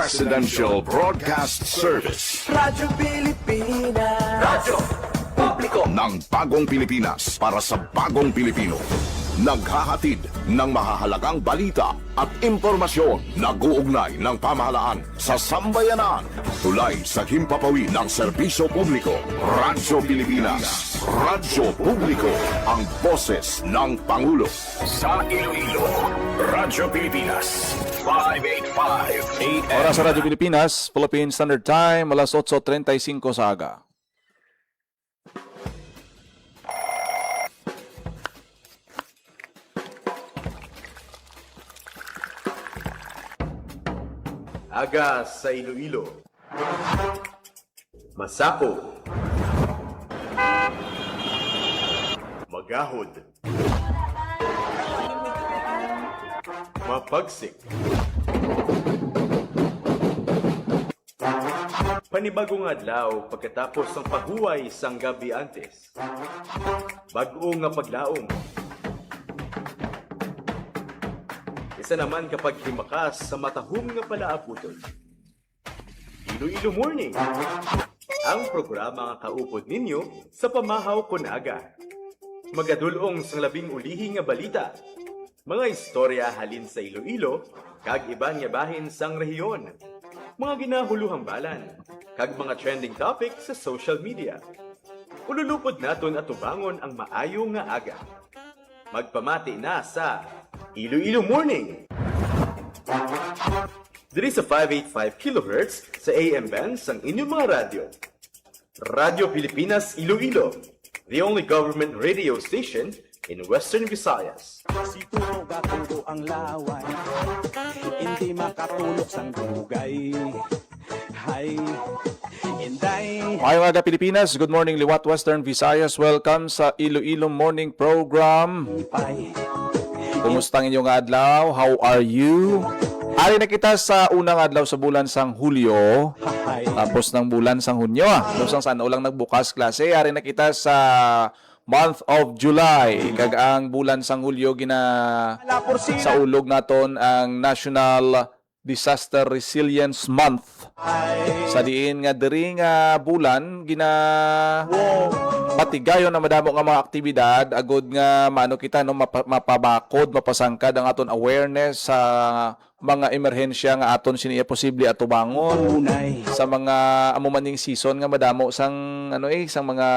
Presidential Broadcast Service. Radyo Pilipinas. Radyo Publiko Ng bagong Pilipinas para sa bagong Pilipino. Naghahatid ng mahahalagang balita at impormasyon na guugnay ng pamahalaan sa sambayanan. Tulay sa himpapawid ng serbisyo publiko. Radyo Pilipinas. Radyo Publiko. Ang boses ng Pangulo. Sa Iloilo, Radyo Pilipinas. 585 AM. Oras sa Radyo Pilipinas, Philippine Standard Time, alas 8:35 sa aga. Aga sa Iloilo. Masako. Magahod. Mapagsik. Panibagong adlaw pagkatapos ng paghuway sang gabi antes. Bag-o nga paglaom. Isa naman kapag himakas sa matahong nga palaaputon. Iloilo Morning, ang programa nga kaupod ninyo sa pamahaw kon aga. Magadulong sang labing ulihi nga balita, mga istorya halin sa Iloilo, kag iban nga bahin sang rehiyon, mga ginahuluhang balan, kag mga trending topic sa social media. Ululupod naton at tubangon ang maayo nga aga. Magpamati na sa Iloilo Morning! Diri sa 585 kHz sa AM bands ang inyong mga radyo. Radyo Pilipinas Iloilo, the only government radio station in Western Visayas. Siguro gatudo ang laway, hindi makatulog sang dugay. Hay, inday. Mayong aga Pilipinas, good morning Liwat Western Visayas. Welcome sa Iloilo Morning Program. Pay, Kumusta ang inyong adlaw? How are you? Ari na kita sa unang adlaw sa bulan sang Hulyo. hay, Tapos ng bulan sang Hunyo. Tapos ang ulang nagbukas klase. Ari na kita sa month of July. Kag ang bulan sang Hulyo wala por sa sila. ulog naton ang National Disaster Resilience Month. Sa diin nga diri nga bulan patigayon na madamo nga mga aktibidad agod nga maano kita no mapabakod mapasangkad ang aton awareness sa mga emerhensya nga aton siniya posible atubangon Unay, sa mga amumaning season nga madamo sang sang mga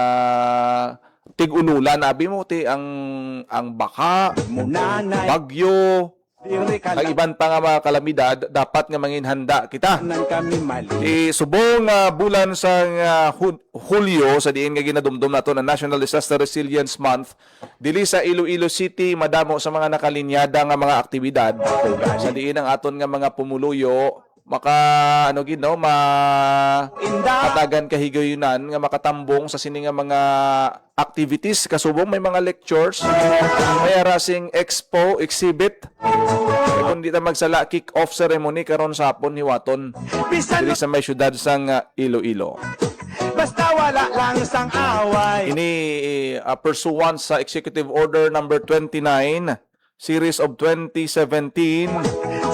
tig-unulan abi mo ti ang baka, munanay, bagyo, diri ka ang iban pa nga mga kalamidad dapat nga manginhanda kita. lang kami mali. Subong bulan sa Hulyo sa diin nga ginadumdum nato ang National Disaster Resilience Month dili sa Iloilo City madamo sa mga nakalinyada nga mga aktibidad sa diin ang aton nga mga pumuluyo maka katagan kahigayonan nga makatambong sa sini nga mga activities kasubong may mga lectures may arasing expo exhibit kung di ta magsala kick-off ceremony karon sa hapon hiwaton Bisan diri sa may syudad sang Iloilo. basta wala lang sang away. Ini pursuant sa Executive Order number 29 series of 2017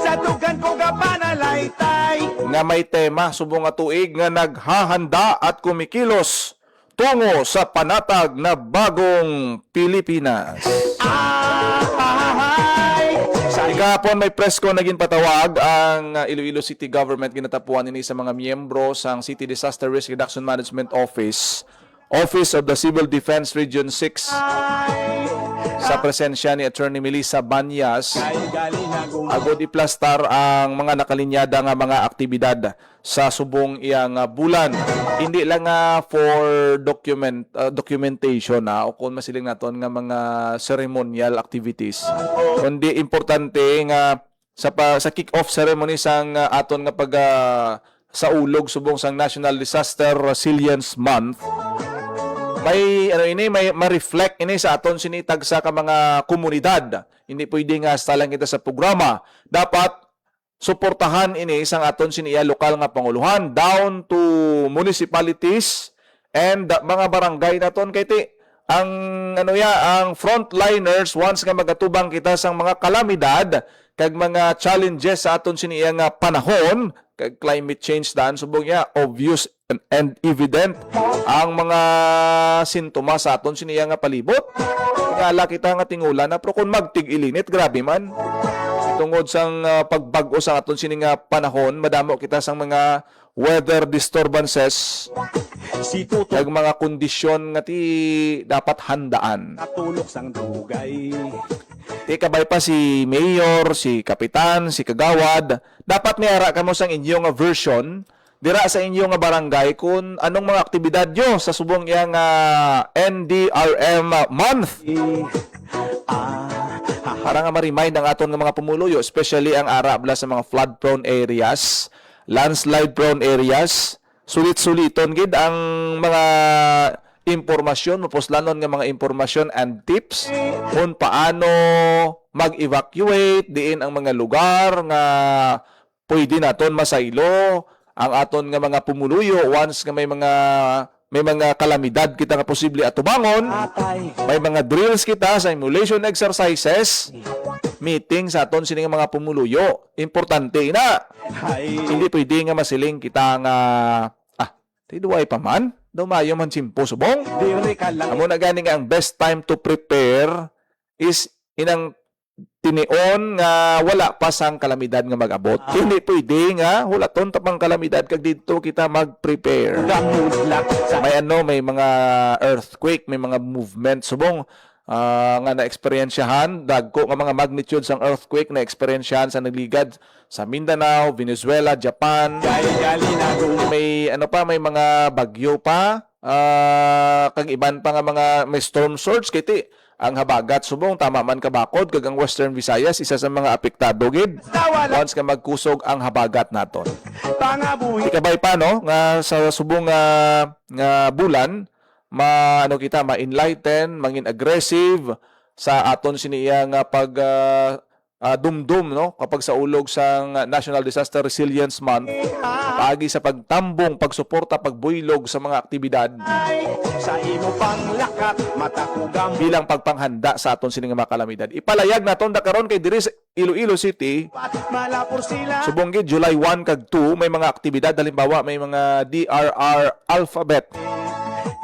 Sa dugan ko ka panalaytay. nga may tema subong nga tuig nga naghahanda at kumikilos tungo sa panatag na bagong Pilipinas. Ahay, sa Kahapon may press ko naging patawag ang Iloilo City Government ginatapuan ini sa mga miyembro sang City Disaster Risk Reduction Management Office, Office of the Civil Defense Region 6 sa presensya ni Attorney Melissa Banyas. ay gali na Agod iplastar ang mga nakalinyada nga mga aktibidad sa subong iyang bulan. Hindi lang for documentation o kung masiling naton nga mga ceremonial activities. Kundi importante nga sa kick-off ceremony sang aton nga pag sa ulog subong sang National Disaster Resilience Month. May may ma-reflect ini sa aton sinitag sa ka mga komunidad. Hindi pwede nga sa lang kita sa programa. Dapat suportahan ini isang aton siniya lokal nga panguluhan down to municipalities and mga barangay naton kay ti ang ang frontliners once nga magatubang kita sang mga kalamidad kag mga challenges sa aton siniya nga panahon kag climate change daan subong niya obvious and evident ang mga sintomas sa aton siniya nga palibot. Tingala kita nga tingulan na pero kung magtig-ilinit grabe man. Tungod sang pagbag-o sa aton sini nga panahon, madamo kita sang mga weather disturbances Si Tuto kag mga kondisyon nga ti dapat handaan. natulog sang dugay. Ti kabay pa si mayor, si kapitan, si kagawad, dapat niara kamo sang inyong nga version dira sa inyong nga barangay kung anong mga aktibidad nyo sa subong iyang NDRM month. Para nga ma-remind ang aton nga mga pumuluyo, especially ang arabla sa mga flood-prone areas, landslide-prone areas, sulit-suliton gid ang mga impormasyon, mapuslanon nga mga impormasyon and tips kung paano mag-evacuate diin ang mga lugar nga pwede naton masaylo ang aton nga mga pumuluyo once nga may mga kalamidad kita nga posible atubangon. May mga drills kita, simulation exercises, meeting sa aton sini nga mga pumuluyo. Importante na. Hindi pwede nga masiling kita nga tiduay pa man. Dumayo man simpo subong. Diri ka lang. Amo na gani nga ang best time to prepare is inang tinion nga wala pa sang kalamidad nga mag-abot. Hindi pwede nga hulaton tapang kalamidad kag dito kita mag-prepare. Gamudlak sa May may mga earthquake, may mga movement subong nga na-eksperyensyahan, dagko nga mga magnitude sang earthquake na eksperyensyahan sa nagligad sa Mindanao, Venezuela, Japan. gali na May may mga bagyo pa, kag iban pa nga mga may storm surge kiti ang habagat subong tama man kabakod kag ang Western Visayas isa sa mga apektado gid Wala once ka magkusog ang habagat naton. pangabuhi. Ikabay pa no nga sa subong nga bulan kita ma-enlighten, mangin aggressive sa aton siniya nga pag dumdum no kapag sa ulog sang National Disaster Resilience Month paagi sa pagtambong, pagsuporta, pagbuylog sa mga aktibidad Sa imo pang lakat matakugam. bilang pagpanghanda sa aton sining mga kalamidad. Ipalayag naton da karon kay diri sa Iloilo City. Malapor sila. Subong gid July 1 kag 2 may mga aktibidad halimbawa may mga DRR alphabet.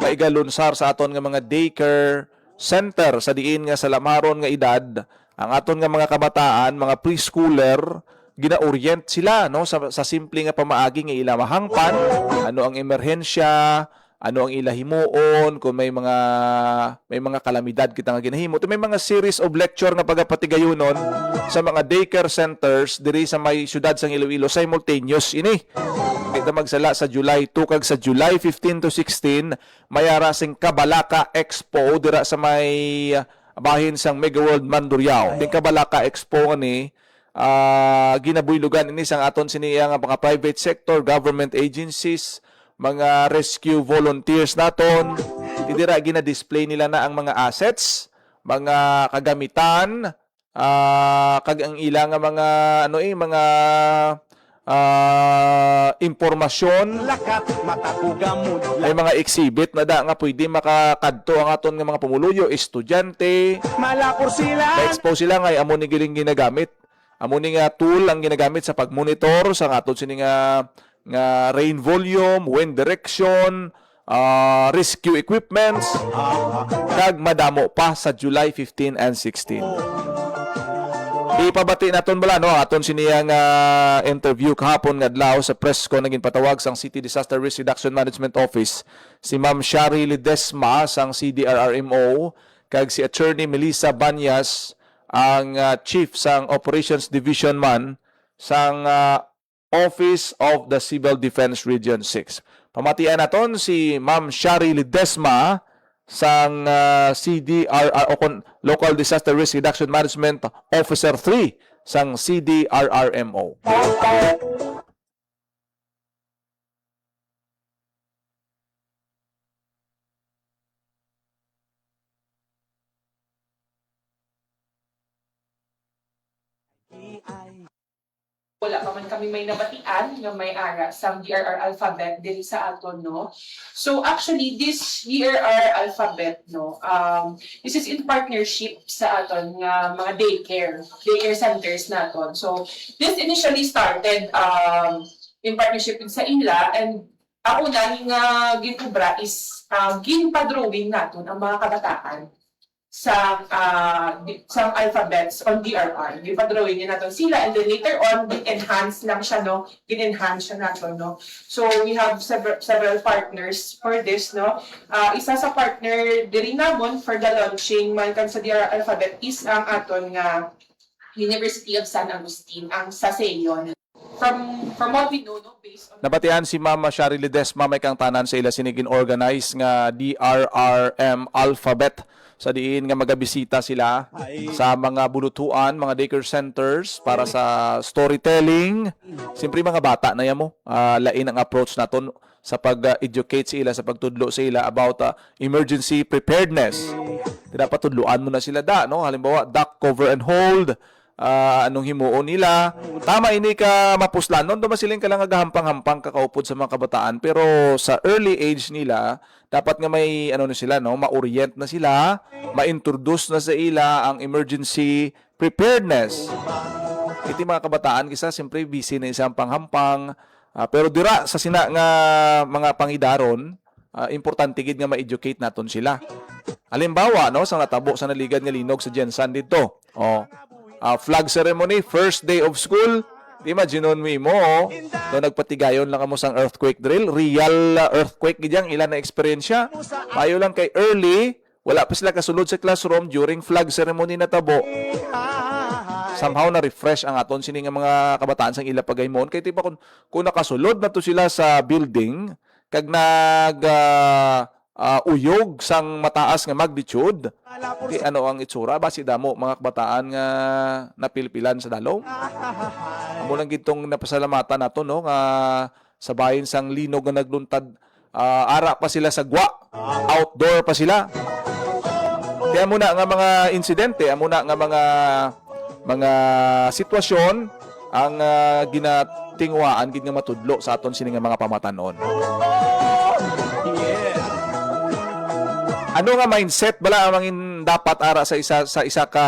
Maigalunsar sa aton nga mga daycare center sa diin nga sa lamaron nga edad ang aton nga mga kabataan, mga preschooler gina-orient sila no sa simple nga pamaagi nga ila mahangpan, ano ang emerhensya, ano ang ila himuon kung may mga kalamidad kita nga ginahimo. May mga series of lecture nga pagapatigayonon sa mga daycare centers diri sa may syudad sang Iloilo simultaneous ini. Kita magsala sa July 2 kag sa July 15 to 16 mayara sing Kabalaka Expo dira sa may bahin sang Mega World Mandurriao. Ding Kabalaka Expo ni ginabuylugan ini sang aton siniya nga mga private sector, government agencies, mga rescue volunteers naton. Didira gina-display nila na ang mga assets, mga kagamitan, kag ang ilang mga mga impormasyon. Lakat matakugam mudlak. May mga exhibit na da nga pwede makakadto ang aton nga mga pumuluyo, estudyante. Malapor sila. Na-expose sila nga amo ni giling ginagamit. Amo ni nga tool ang ginagamit sa pagmonitor sa aton sini nga rain volume, wind direction, rescue equipments, kag madamo pa sa July 15 and 16. Ipabati naton bala no aton siniyang interview kahapon nga adlaw sa press ko naging patawag sang City Disaster Risk Reduction Management Office si Ma'am Shari Ledesma sang CDRRMO kag si Attorney Melissa Banyas ang Chief sang Operations Division man sang Office of the Civil Defense Region 6. Pamatian naton si Ma'am Shari Ledesma sang Local Disaster Risk Reduction Management Officer 3 sang CDRRMO. wala pa man kami may nabatian nga may ara sa DRR alphabet diri sa aton, no. So actually this DRR alphabet, no, this is in partnership sa aton nga mga daycare centers naton. So this initially started in partnership with sa ila, and ang una nga ginubra is ginpadrawing naton ang mga kabataan sa alphabets on DRR. Gipadrawing niya natin sila, and then later on, gin-enhance lang siya, no? Gin-enhance siya natin, no? So, we have several partners for this, no? Isa sa partner diri namon for the launching man kan sa DRR alphabet is ang aton nga University of San Agustin, ang Saseyon. From what we know, no, based on Nabatian si Mama Shari Ledesma may kang tanan sa ila sinigin organize nga DRRM Alphabet sa diin nga magabisita sila sa mga bulutuan, mga daycare centers para sa storytelling. Siyempre mga bata na yan mo, lain ang approach naton sa pag-educate sila, sa pagtudlo sila about emergency preparedness. Dapat tudluan mo na sila no? Halimbawa, duck, cover and hold, anong himuon nila. Tama, ini ka mapuslan. Noon naman silang ka lang agahampang-hampang kakaupod sa mga kabataan. Pero sa early age nila, dapat nga may ano na sila, no? Ma-orient na sila, ma-introduce na sa ila ang emergency preparedness. Iti mga kabataan, kisa siyempre busy na isang panghampang. Pero dira sa sina nga mga pangidaron, importante gid nga ma-educate naton sila. Halimbawa, no, sa natabo sa naligad nga linog sa Jensan dito. Flag ceremony, first day of school. Imagine mo, no, nagpatigayon lang kamo sang earthquake drill, real earthquake gidyang ilan na eksperyensya. Mayo lang kay early, wala pa sila kasulod sa classroom during flag ceremony na tabo. Somehow na refresh ang aton sini nga mga kabataan sang ila pagaymon kay tipa kung nakasulod na to sila sa building kag uyog sang mataas nga magnitude. Di ano ang itsura basi damo mga kabataan nga napilpilan sa dalaw. Amo lang gitong napasalamatan nato, no, nga sa bahin sang linog nga nagluntad, ara pa sila sa gwa, outdoor pa sila. Kaya muna nga mga insidente, muna nga mga sitwasyon ang ginatingwaan gid nga matudlo sa aton sini nga mga pamatanon. Ano nga mindset bala ang mangin dapat ara sa isa ka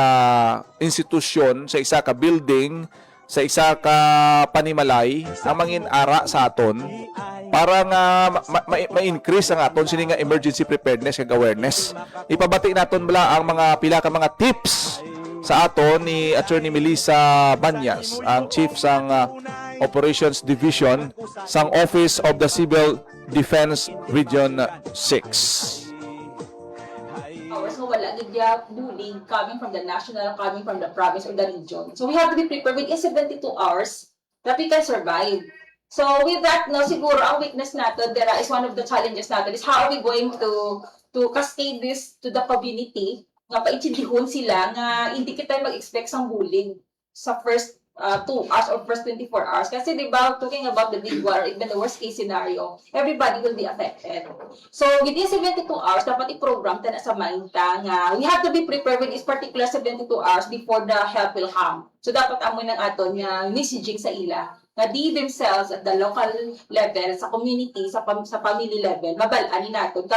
institusyon, sa isa ka building, sa isa ka panimalay ang mangin ara sa aton para nga ma-increase ang aton sini nga emergency preparedness kag awareness. Ipabati naton bala ang mga pila ka mga tips sa aton ni Attorney Melissa Banyas, ang Chief sang Operations Division sang Office of the Civil Defense Region 6. So wala gidya bullying coming from the national, coming from the province or the region. So we have to be prepared within 72 hours that we can survive. So with that, no, siguro ang weakness natin, there is one of the challenges natin is how are we going to cascade this to the community nga paintindihon sila nga hindi kita mag-expect sang bullying sa first 2 hours or first 24 hours. Kasi diba, talking about the big war or even the worst case scenario, everybody will be affected. So, within 72 hours, dapat i-program ta na sa mind ta nga we have to be prepared with this particular 72 hours before the help will come. So, dapat amoy ng aton nga messaging sa ila nga di themselves at the local level, sa community, sa family level, mabalaan naton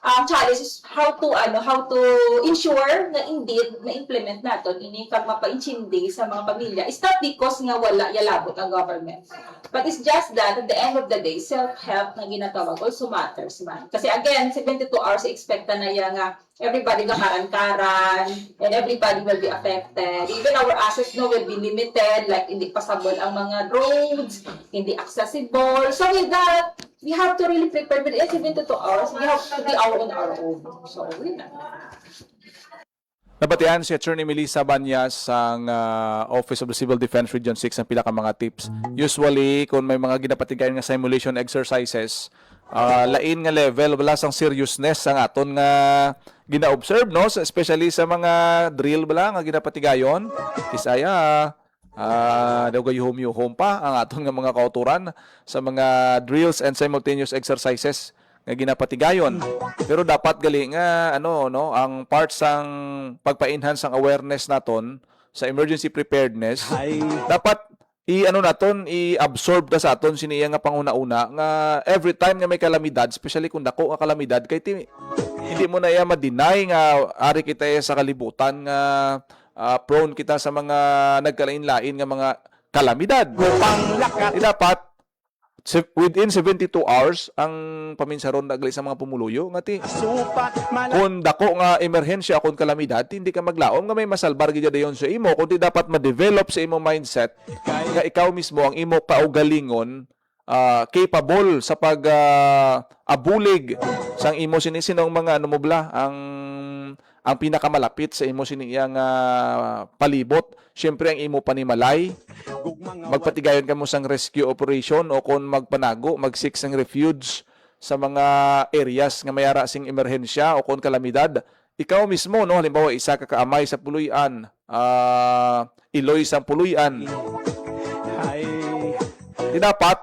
ang challenge is how to ensure na indeed na-implement natin ini kag mapaintindi sa mga pamilya. It's not because nga wala yalabot ang government. But it's just that at the end of the day, self-help na ginatawag also matters man. Kasi again, 72 hours expecta na yan nga everybody karan-karan and everybody will be affected. Even our assets will be limited, like hindi passable ang mga roads, hindi accessible. So with that, we have to really prepare with 72 hours. We have to be on our own. So, yun na. Nabatian si Attorney Melissa Banyas ang Office of the Civil Defense Region 6 ang pila ka mga tips. Usually, kung may mga ginapatigayon nga simulation exercises, lain nga level, wala sang seriousness ang aton nga gina-observe, no? Especially sa mga drill bala nga ginapatigayon. Isaya, daw gayuhom-yuhom pa ang aton nga mga kauturan sa mga drills and simultaneous exercises nga ginapatigayon. Pero dapat gali nga ang parts sang pagpa-enhance ang awareness naton sa emergency preparedness, dapat i-ano naton, i-absorb ta sa aton siniya nga panguna-una nga every time nga may kalamidad, especially kung dako nga kalamidad kay hindi mo na iya ma-deny nga ari kita sa kalibutan nga prone kita sa mga nagkalain-lain nga mga kalamidad. Panglakat. Dapat within 72 hours ang paminsaron naglay sa mga pumuluyo nga Supat malaki. kung dako nga emerhensya kung kalamidad hindi ka maglaom nga may masalbar gid dayon sa imo kundi dapat ma-develop sa imo mindset nga ikaw mismo ang imo kaugalingon capable sa pag abulig sang imo sinisinong mga ano mo bala ang pinakamalapit sa imo siniyang palibot. Syempre ang imo panimalay, magpatigayon ka mo sang rescue operation o kung magpanago, mag-seek sang refuge sa mga areas nga mayara sing emerhensya o kung kalamidad. Ikaw mismo, no, halimbawa isa ka kaamay sa puluyan, iloy sa puluyan. Ay, Di dapat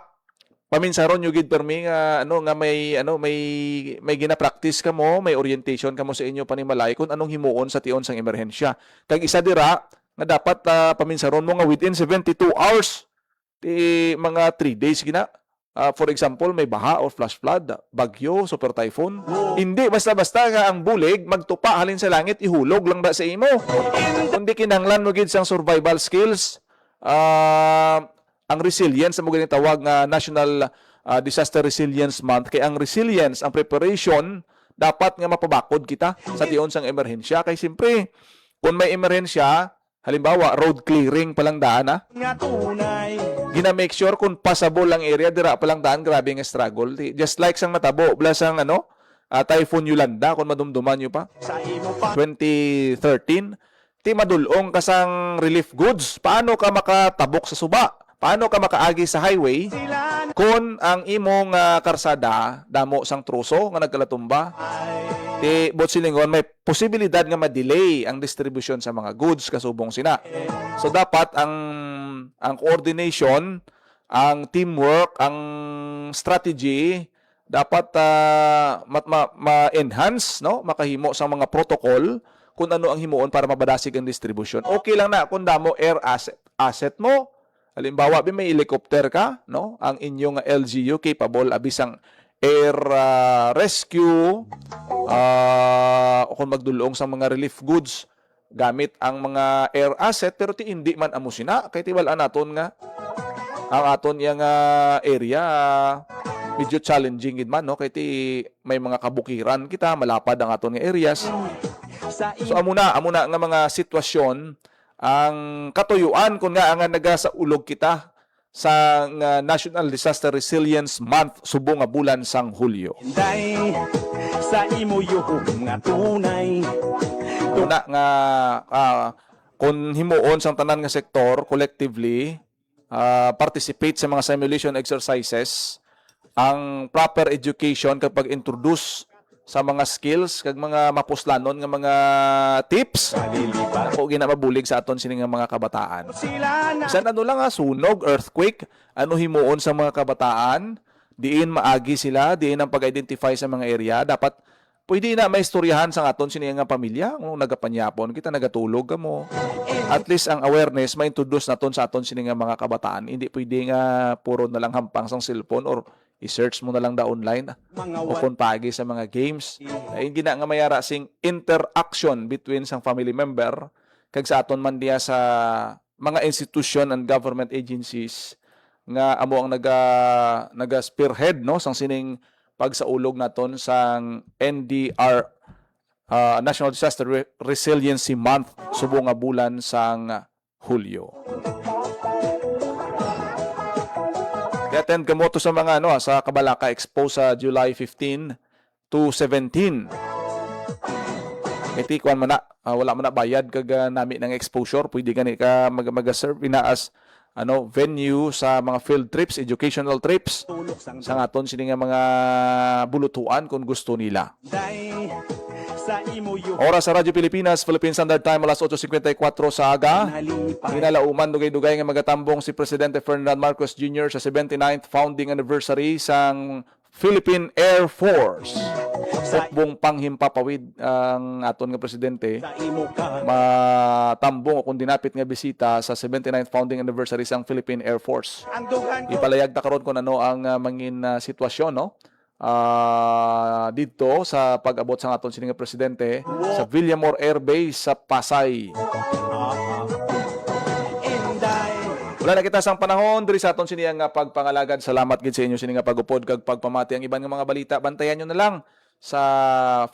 paminsaron yung gid permi nga may gina-practice ka mo, may orientation ka mo sa inyo panimalay kung anong himuon sa tion sang emerhensya. Kag isa dira nga dapat paminsaron mo nga within 72 hours ti mga 3 days gina. For example, may baha or flash flood, bagyo, super typhoon. Hindi basta-basta nga ang bulig magtupa halin sa langit ihulog lang da sa imo. Kundi kinahanglan mo gid sang survival skills. Ang resilience mo ganit tawag nga National Disaster Resilience Month kay ang resilience, ang preparation dapat nga mapabakod kita sa tion sang emerhensya kay simpre kung may emerhensya halimbawa road clearing palang daan nga tunay. gina-make sure kung passable lang area dira palang daan grabe nga struggle just like sang matabo plus ang Typhoon Yolanda kung madumduman nyo pa Sa imo pa 2013 ti madulong kasang relief goods paano ka makatabok sa suba paano ka makaagi sa highway sila kung ang imong karsada damo sang truso nga nagkalatumba ti Botsilingon may posibilidad nga ma-delay ang distribution sa mga goods kasubong sina. So dapat ang coordination, ang teamwork, ang strategy dapat ma-enhance, no? Makahimo sa mga protocol kung ano ang himuon para mabadasig ang distribution. Okay lang na kung damo air asset mo. Halimbawa, may helicopter ka, no? Ang inyong LGU capable abisang air rescue o kung magdulong sa mga relief goods gamit ang mga air asset pero ti hindi man amo sina kay tiwala naton nga ang aton yang area medyo challenging gid man no kay ti may mga kabukiran kita malapad ang aton nga areas. sa So amuna nga mga sitwasyon ang katuyuan kung nga ang nagasaulog kita sa National Disaster Resilience Month subong nga bulan sang Hulyo. inday. Sa imo yung nga tunay. Una nga kung himuon sang tanan nga sektor collectively participate sa mga simulation exercises ang proper education kapag introduce sa mga skills kag mga mapuslanon nga mga tips Malilipat ako ginamabulig sa aton sini nga mga kabataan. sila na Bisan ano lang sunog, earthquake, ano himuon sa mga kabataan, diin maagi sila, diin ang pag-identify sa mga area, dapat pwede na may istoryahan sa aton sini nga pamilya, kung nagapanyapon kita nagatulog ka mo. At least ang awareness ma-introduce naton sa aton sini nga mga kabataan. Hindi pwede nga puro na lang hampang sang cellphone or i-search mo na lang da online mga o kung pagi sa mga games. Ay gina nga mayara sing interaction between sang family member kag sa aton man diya sa mga institution and government agencies nga amo ang naga spearhead no sang sining pagsaulog naton sang NDR National Disaster Resiliency Month subong nga bulan sang Hulyo. I-attend ka mo to sa mga sa Kabalaka Expo sa July 15 to 17. Iti kuan man na wala man na bayad kag nami ng exposure, pwede gani ka mag-serve as venue sa mga field trips, educational trips tulog sang sa aton sini nga mga bulutuan kung gusto nila. day. Sa imo yung Oras sa Radyo Pilipinas, Philippine Standard Time, alas 8:54 sa aga. nalipat Ginalauman dugay-dugay nga magatambong si Presidente Ferdinand Marcos Jr. sa 79th founding anniversary sang Philippine Air Force. Hukbong panghimpapawid ang aton nga presidente Sa imo ka matambong o kung dinapit nga bisita sa 79th founding anniversary sang Philippine Air Force. Andugan ko Ipalayag ta karon kung ano ang mangin sitwasyon no. Dito sa pag-abot sa aton sini nga presidente sa Villamor Air Base sa Pasay. Inday Wala na kita sang panahon diri sa aton sini nga pagpangalagad. Salamat gid sa inyo sini nga pagupod kag pagpamati ang iban nga mga balita. Bantayan nyo na lang sa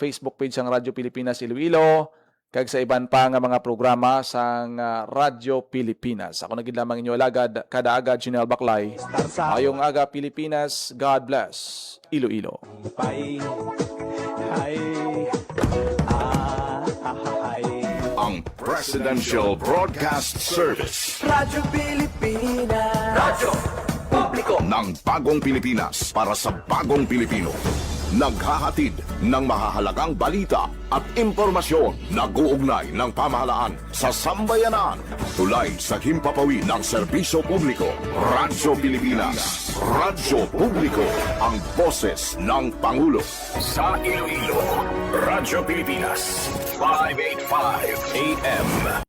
Facebook page sang Radyo Pilipinas Iloilo kag sa iban pa nga mga programa sang Radyo Pilipinas. Ako na gid lamang inyo alagad kada agad General Baklay. star sa Ayong aga Pilipinas. God bless Iloilo. pay. Hay. Hay. Ang Presidential Broadcast Service Radyo Pilipinas. ng Bagong Pilipinas para sa Bagong Pilipino. Naghahatid ng mahahalagang balita at impormasyon na guugnay ng pamahalaan sa sambayanan. Tulay sa himpapawid ng serbisyo publiko. Radyo Pilipinas. Radyo Publiko. Ang boses ng Pangulo. Sa Iloilo, Radyo Pilipinas. 585 AM.